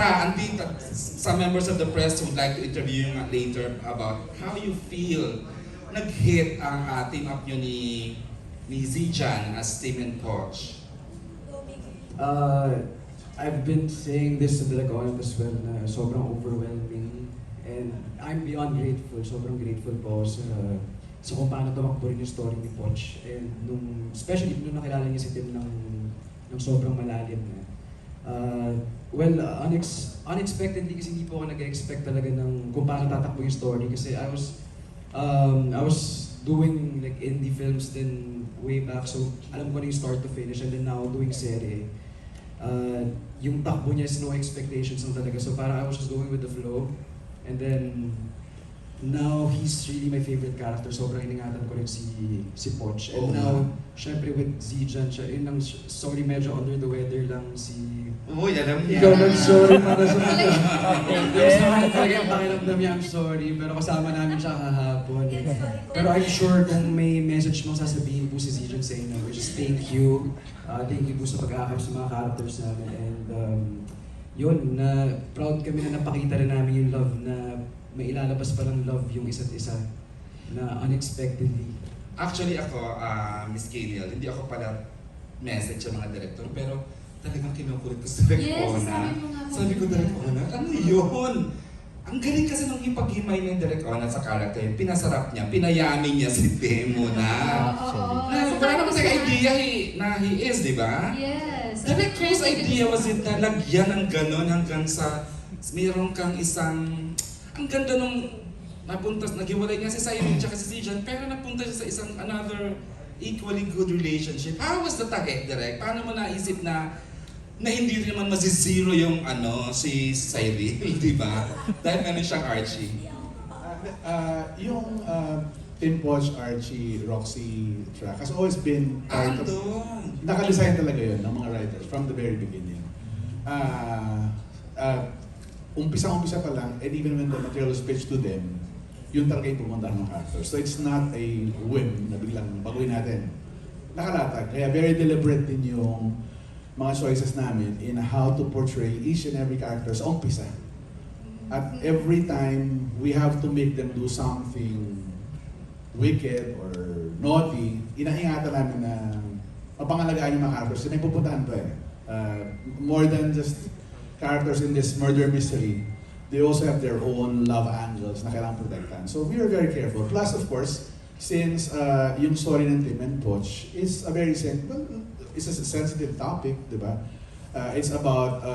Tara, andito, some members of the press would like to interview you later about how you feel nag-hit ang team up nyo ni Zaijian as TimPoch. I've been saying this to the comment as well na sobrang overwhelming and I'm beyond grateful, sobrang grateful po sa kung paano tumakbo rin yung story ni Poch and especially nung nakilala niya si Tim ng sobrang malalim na. Unexpectedly kasi hindi po ako nag-expect talaga ng kung paano tatakbo yung story kasi I was doing like indie films then way back so alam ko na yung start to finish and then now doing serie. Yung takbo niya is no expectations lang talaga so parang I was just going with the flow and then now he's really my favorite character. Sobrang iningatan ko rin si Poch. And now, syempre with Zaijian, yun lang, sorry medyo under the weather lang si... Uy, alam niya. Ikaw lang sorry para sa mga... There's naman talaga yung pakiramdam niya, I'm sorry. Pero kasama namin siya kahapon. Pero I'm sure kung may message mong sasabihin po si Zaijian sa inyo, which is thank you. Thank you po sa pag-aakap sa mga characters namin. And yun, proud kami na napakita rin namin yung love na may ilalabas pa ng love yung isa't isa na unexpectedly. Actually ako, Miss Kaniel, hindi ako pala message sa mga director, pero talagang kinukulit ko sa Direct Ona. Sabi ko, Direct Ona, ano yun? Ang galing kasi nung ipag-himay ng Direct Ona sa character, pinasarap niya, pinayamin niya si Temo na. Wala naman sa idea na he is, di ba? Yes. Direct whose idea was it na lagyan ng ganon hanggang sa mayroon kang isang ang ganda nung naghiwalay niya si Cyrene at si Zaijian, pero napunta siya sa isang another equally good relationship. How was the tahe, Direk? Paano mo naisip na hindi rin naman masisiro yung si Cyrene, di ba? Dahil meron siyang Archie. Yung TimPoch, Archie, Roxy track has always been part of... Nakadesign talaga yun ng mga writers from the very beginning. Umpisa pa lang, and even when the material was pitched to them, yun talaga yung pumunta ng characters. So it's not a whim na biglang baguhin natin. Nakalatag. Kaya very deliberate din yung mga choices namin in how to portray each and every character sa umpisa. At every time we have to make them do something wicked or naughty, inaingatan namin na mapangalagaan yung mga characters. Yun ay pupuntahan pa eh. More than just characters in this murder mystery, they also have their own love angles na kailangan protektahan. So we are very careful. Plus, of course, since yung story ng TimPoch is a very it's a sensitive topic, di ba? It's about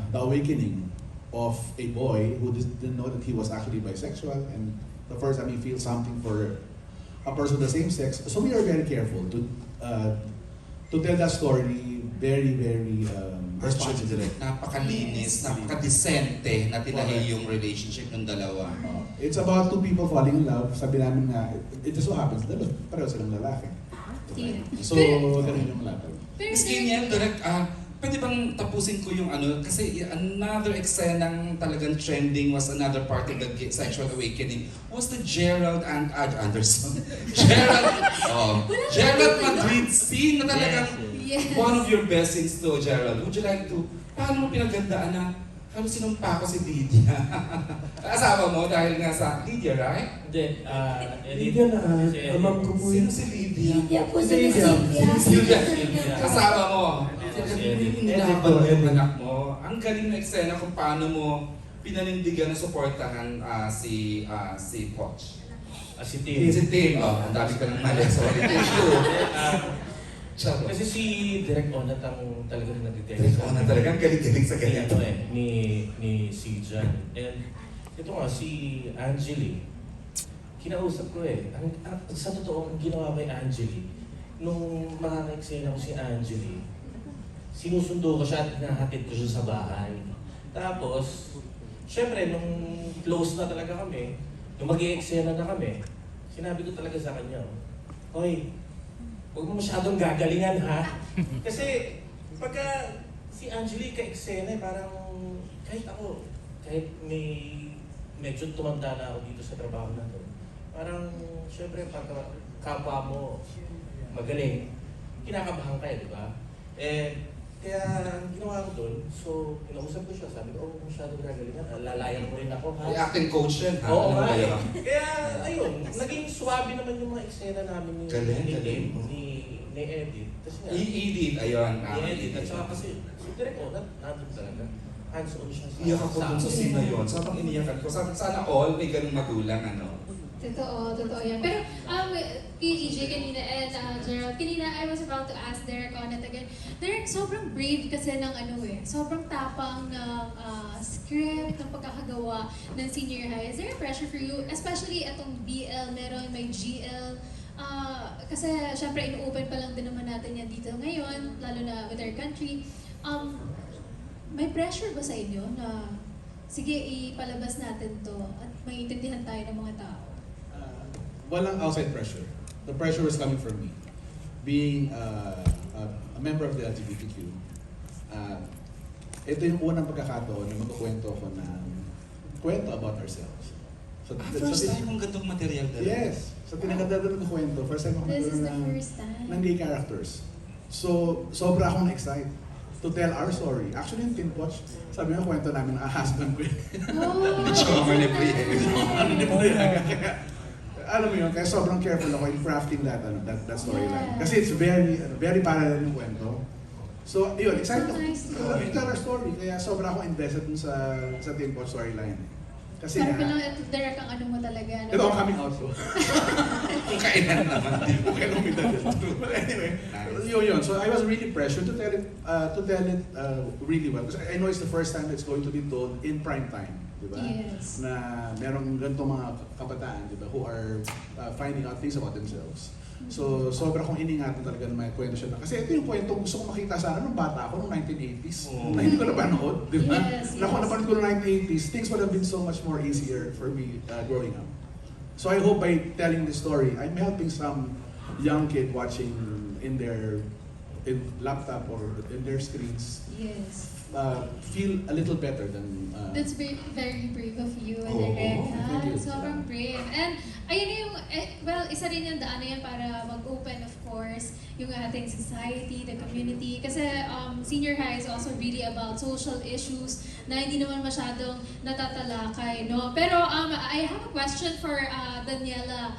the awakening of a boy who didn't know that he was actually bisexual and the first time he feels something for a person of the same sex. So we are very careful to tell that story very, very responsibly. Napakalinis, napakadesente na tinahi yung relationship ng dalawa. It's about two people falling in love. Sabi namin na, it just so happens, pareho silang lalaki. So, ganun yung lahat. Miss Kaniel, Direct, pwede bang tapusin ko yung kasi another eksenang talagang trending was another part of the sexual awakening was the Gerald and Anderson. Gerald Madrid scene na talagang one of your best scenes to, Gerald. Would you like to, paano mo pinagandaan na sinumpa ko si Lydia? Asawa mo dahil nga sa Lydia, right? Hindi, Lydia na, amam ko po Sino yun. si Lydia? Lydia po sa Lydia. Kasama mo. Nilabang yung anak mo. Ang galing na eksena kung paano mo pinanindigan na suportahan si Poch. Si Tim. Si Tim. Ang dami ka ng mali. Sorry. Kasi si Direct Ona talagang nag-detect. Direct Ona talagang galing-galing sa ganito. Ni Zaijian. And ito nga, si Angeli. Kinausap ko sa totoo, ang ginawa kay Angeli, nung makaka-eksena ko si Angeli, sinusundo ko siya at hinahatid ko siya sa bahay. Tapos, syempre, nung close na talaga kami, nung mag-i-eksena na kami, sinabi ko talaga sa kanya, "Hoy, huwag mo masyadong gagalingan ha." Kasi pagka si Angeli ka-eksena, parang kahit ako, kahit medyo tumanda na ako dito sa trabaho na to, parang syempre pagka kapwa mo magaling, kinakabahan ka di ba? Kaya ang ginawa ko doon, so kinausap ko siya, sabi ko, oh, masyado gagalingan, lalayan mo rin ako ha. Ay, acting coach yan, ha? Oo Ano nga ba eh. yun? Kaya ayun, naging swabe naman yung mga eksena namin ni Galing, ni galing. Tim, ni Edith. Kasi nga, I-edit, ayun. ni Edith, at saka kasi, si Direk, nandun talaga. Hands-on siya sa Iyak ako dun sa amin. scene na yun. Sobrang iniyakan ko. Sana all may ganung magulang, ano. Totoo yan. Pero, PEJ kanina and Gerald, kanina I was about to ask Derek on it again. Derek, sobrang brave kasi ng sobrang tapang ng script, ng pagkakagawa ng senior high. Is there a pressure for you? Especially itong BL, may GL. Kasi syempre in-open pa lang din naman natin yan dito ngayon, lalo na with our country. May pressure ba sa inyo na sige, ipalabas natin to at maiintindihan tayo ng mga tao? Walang outside pressure. The pressure was coming from me. Being a member of the LGBTQ, ito yung unang pagkakataon na magkukwento ko ng kwento about ourselves. So, First time kong gantong material dala. Yes. So tinaganda doon ng kwento. First time ako This is the ng first time. gay characters. So, sobra akong excited to tell our story. Actually, yung TimPoch, sabi nga kwento namin ng husband ko. Oh, Choma ni Pri. Alam mo yun, kaya sobrang careful ako in crafting that storyline. Yeah. Kasi it's very parallel yung kwento. So, yun, excited So nice to ako to tell our story. Kaya sobra akong invested dun sa TimPoch storyline. Kasi Parang nga, ito, Derek, ang ano mo talaga. No? ito ang coming out ko. Kung kailan naman. Okay, lumita din. But anyway, yun. So I was really pressured to tell it really well. Because I know it's the first time it's going to be told in prime time. Diba? Yes. Na merong ganitong mga kabataan, diba, who are finding out things about themselves. So, sobra kong iningatan talaga na may kwento siya na. Kasi ito yung kwento gusto ko makita sana nung bata ako, nung 1980s. Oh. Na hindi ko napanood, di ba? Yes, Na kung yes. napanood ko nung 1980s, things would have been so much more easier for me growing up. So I hope by telling this story, I'm helping some young kid watching in their laptop or in their screens Yes. feel a little better than... That's very, very brave of you, Oh, Derek. thank you. Sobrang brave. And ayun yung, well, isa rin yung daan na yan para mag-open, of course, yung ating society, the community. Kasi senior high is also really about social issues na hindi naman masyadong natatalakay, no? Pero I have a question for Daniela.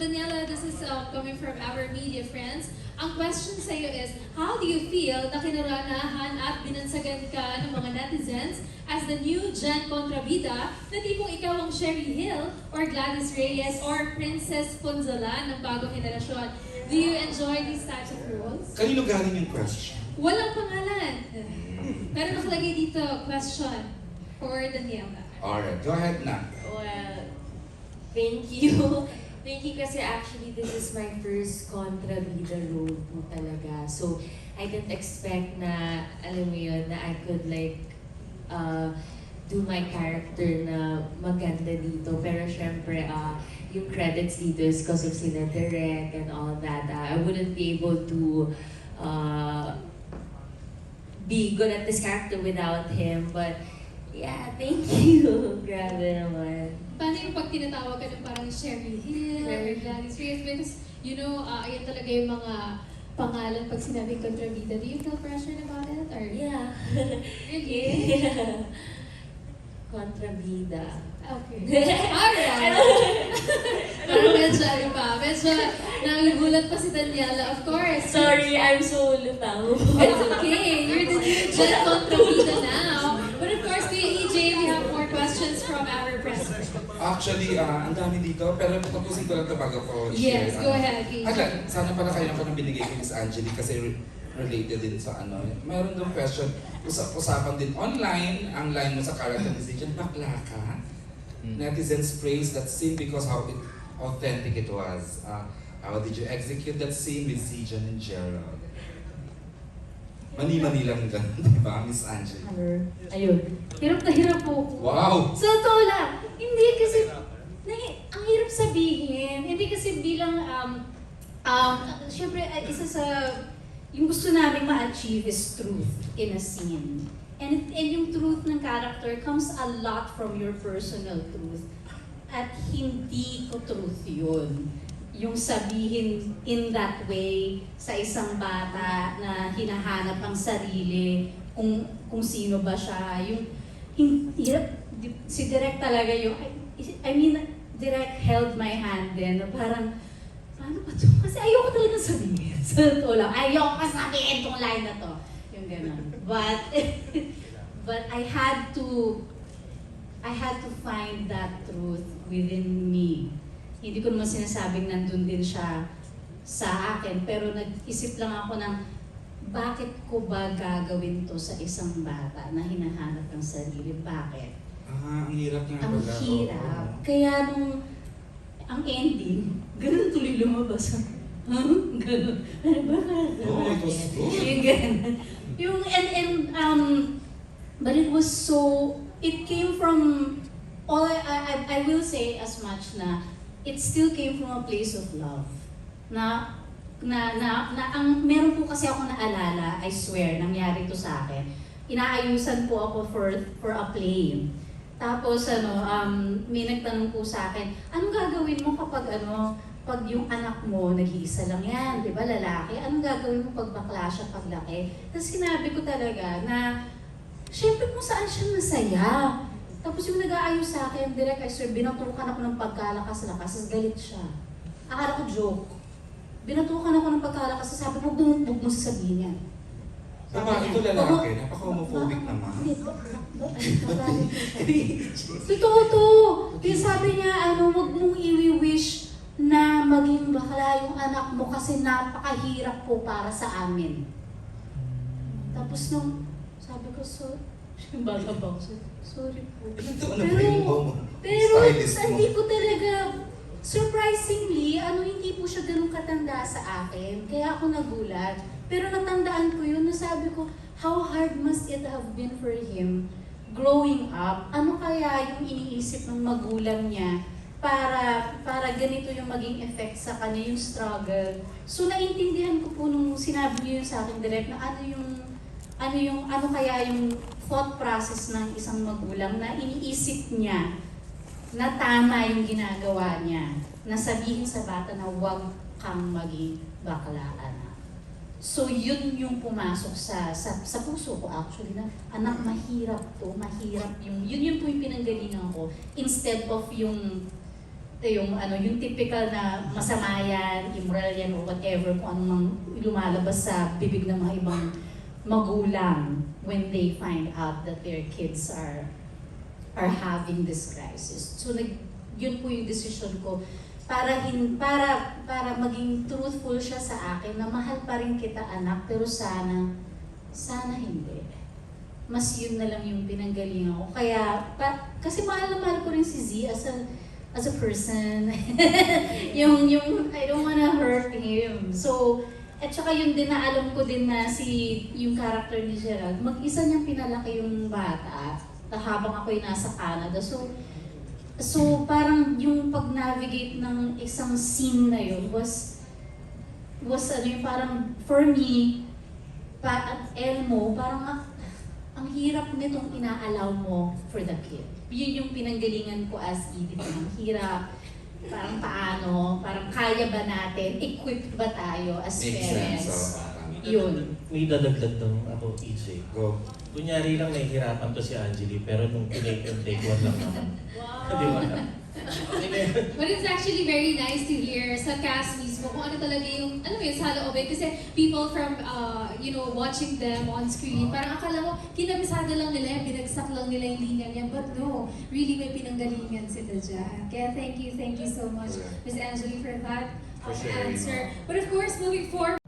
Daniela, this is coming from our media friends. Ang question sa iyo is, how do you feel na kinaranahan at binansagan ka ng mga netizens as the new Gen kontrabida na tipong ikaw ang Sherry Hill or Gladys Reyes or Princess Ponzolan ng bagong henerasyon? Do you enjoy these types of roles? Kanino galing yung question? Walang pangalan. Pero nakalagay dito, question for Daniela. Alright, go ahead na. Well, thank you. Thank you kasi actually this is my first kontrabida role po talaga. So, I didn't expect na, alam mo yun, na I could like do my character na maganda dito. Pero syempre, yung credits dito is because of sina Direk and all that. I wouldn't be able to be good at this character without him. But yeah, thank you. Grabe naman. Paano yung pag tinatawag ka ng parang Sherry Hill or Gladys Reyes? Because, you know, ayan talaga yung mga pangalan pag sinabing kontrabida. Do you feel pressured about it? Or Yeah. really? Yeah. Kontrabida. Okay. Alright. Parang medyo ano pa. Medyo nagugulat pa si Daniela, of course. Sorry, I'm so lutang. It's okay. You're the new Gen kontrabida now. But of course, Kuya EJ, we have more questions from our press. Actually, ang dami dito, pero tapusin ko lang ito bago ko i-share. Yes, go ahead, EJ. Sana pala kayo na binigay ko ni Miss Angelique kasi related din sa ano. Mayroon doon question, usapan din online, ang line mo sa character ni Zaijian, bakla ka? Netizens praise that scene because how authentic it was. How did you execute that scene with Zaijian and Gerald? Mani-mani lang ganun, di ba, Miss Angelique? Ayun. Hirap na hirap po ako. Wow! So, totoo lang. Hindi kasi, ang hirap sabihin. Hindi kasi bilang, syempre, isa sa, yung gusto namin ma-achieve is truth in a scene. And yung truth ng character comes a lot from your personal truth. At hindi ko truth yun. yung sabihin in that way sa isang bata na hinahanap ang sarili, kung sino ba siya, si Direk talaga yung, I mean, Direk held my hand din, na parang, paano ba to? Kasi ayoko talaga sabihin. Sa totoo lang, ayoko sabihin tong line na to. Yung gano'n. But I had to find that truth within me. Hindi ko naman sinasabing nandun din siya sa akin, pero nag-isip lang ako ng bakit ko ba gagawin to sa isang bata na hinahanap ng sarili? Bakit? Ang hirap nga Ang pala. hirap. Kaya ang ending, ganun tuloy lumabas. Ganun. Ano ba? Oh, it was good. Yung ganun. But it was so, it came from, I will say as much na, it still came from a place of love. Meron po kasi ako naalala, I swear, nangyari to sa akin. Inaayusan po ako for a play. Tapos may nagtanong po sa akin, anong gagawin mo pag yung anak mo, nag-iisa lang yan, di ba, lalaki, anong gagawin mo pag bakla siya paglaki? Tapos sinabi ko talaga na, syempre kung saan siya masaya. Tapos yung nag-aayos sa akin, direct, I swear, binatukan ako ng pagkalakas-lakas, galit siya. Akala ko joke. Binatukan ako ng pagkalakas, sabi mo, huwag mo sasabihin yan. Babae ito lalaki, napaka-homophobic naman. Totoo to. Kaya sabi niya, huwag mong i-wish na maging bakla yung anak mo kasi napakahirap po para sa amin. Tapos sabi ko, bata pa ako, sorry po. Pero hindi ko talaga, surprisingly, hindi po siya ganun katanda sa akin. Kaya ako nagulat. Pero natandaan ko yun, nasabi ko, how hard must it have been for him growing up? Ano kaya yung iniisip ng magulang niya para ganito yung maging effect sa kanya, yung struggle. So naintindihan ko po nung sinabi niyo sa akin direct na ano kaya yung thought process ng isang magulang na iniisip niya na tama yung ginagawa niya, na sabihin sa bata na huwag kang maging bakla, anak. So yun yung pumasok sa puso ko actually na anak, mahirap to, mahirap yun po yung pinanggalingan ko instead of yung typical na masama yan, immoral yan or whatever kung anong lumalabas sa bibig ng mga ibang magulang when they find out that their kids are having this crisis. So yun po yung decision ko para maging truthful siya sa akin na mahal pa rin kita anak, pero sana hindi. Mas yun na lang yung pinanggalingan ko. Kaya, kasi mahal na mahal ko rin si Z as a person. yung I don't wanna hurt him. So, at saka yun din na alam ko din na yung character ni Gerald, mag-isa niyang pinalaki yung bata habang ako'y nasa Canada. So parang yung pag-navigate ng isang scene na yun was parang for me, Elmo, parang ang hirap nitong inaalaw mo for the kid. Yun yung pinanggalingan ko as Edith. Ang hirap, parang kaya ba natin, equipped ba tayo as parents? Yun. May dadagdag ng ako, EJ. Go. Kunyari lang nahihirapan to si Angeli, pero nung take one lang naman. Di ba? But it's actually very nice to hear sa cast mismo kung ano talaga yung, saloobin. Kasi people from, watching them on screen, parang akala mo, kinabisada lang nila yan, binagsak lang nila yung linya niya. But no, really may pinanggalingan sila dyan. Kaya thank you so much, Ms. Angeli, for that answer. But of course, moving forward,